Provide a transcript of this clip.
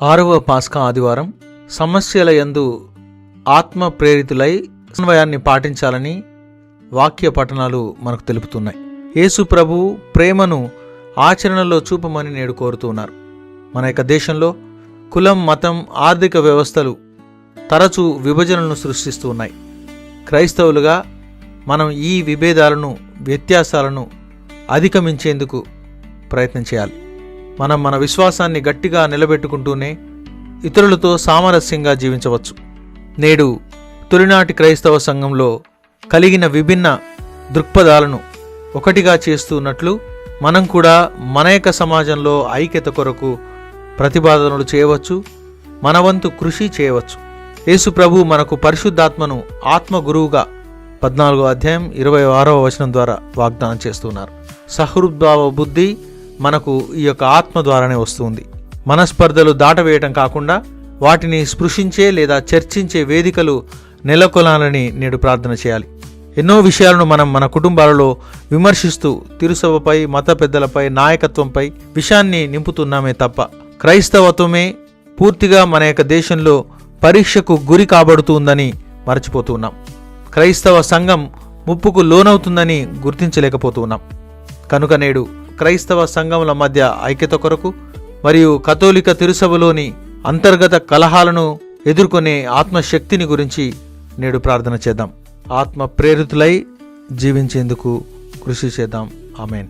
6వ పాస్కా ఆదివారం సమస్యల యందు ఆత్మ ప్రేరితులై సమన్వయాన్ని పాటించాలని వాక్య పఠనాలు మనకు తెలుపుతున్నాయి. యేసు ప్రభువు ప్రేమను ఆచరణలో చూపమని నేడు కోరుతున్నారు. మన యొక్క దేశంలో కులం, మతం, ఆర్థిక వ్యవస్థలు తరచూ విభజనలను సృష్టిస్తూ ఉన్నాయి. క్రైస్తవులుగా మనం ఈ విభేదాలను, వ్యత్యాసాలను అధిగమించేందుకు ప్రయత్నం చేయాలి. మనం మన విశ్వాసాన్ని గట్టిగా నిలబెట్టుకుంటూనే ఇతరులతో సామరస్యంగా జీవించవచ్చు. నేడు తొలినాటి క్రైస్తవ సంఘంలో కలిగిన విభిన్న దృక్పథాలను ఒకటిగా చేస్తున్నట్లు మనం కూడా మన యొక్క సమాజంలో ఐక్యత కొరకు ప్రతిపాదనలు చేయవచ్చు, మన వంతు కృషి చేయవచ్చు. యేసు ప్రభు మనకు పరిశుద్ధాత్మను ఆత్మ గురువుగా 14వ అధ్యాయం 26వ వచనం ద్వారా వాగ్దానం చేస్తున్నారు. సహృద్భావ బుద్ధి మనకు ఈ యొక్క ఆత్మ ద్వారానే వస్తుంది. మనస్పర్ధలు దాటవేయటం కాకుండా వాటిని స్పృశించే లేదా చర్చించే వేదికలు నెలకొనాలని నేడు ప్రార్థన చేయాలి. ఎన్నో విషయాలను మనం మన కుటుంబాలలో విమర్శిస్తూ తిరుసభపై, మత పెద్దలపై, నాయకత్వంపై విషయాన్ని నింపుతున్నామే తప్ప క్రైస్తవత్వమే పూర్తిగా మన యొక్క దేశంలో పరీక్షకు గురి కాబడుతుందని మరచిపోతున్నాం. క్రైస్తవ సంఘం ముప్పుకు లోనవుతుందని గుర్తించలేకపోతున్నాం. కనుక నేడు క్రైస్తవ సంఘముల మధ్య ఐక్యత కొరకు మరియు కథోలిక తిరుసభలోని అంతర్గత కలహాలను ఎదుర్కొనే ఆత్మశక్తిని గురించి నేడు ప్రార్థన చేద్దాం. ఆత్మ ప్రేరితులై జీవించేందుకు కృషి చేద్దాం. ఆమేన్.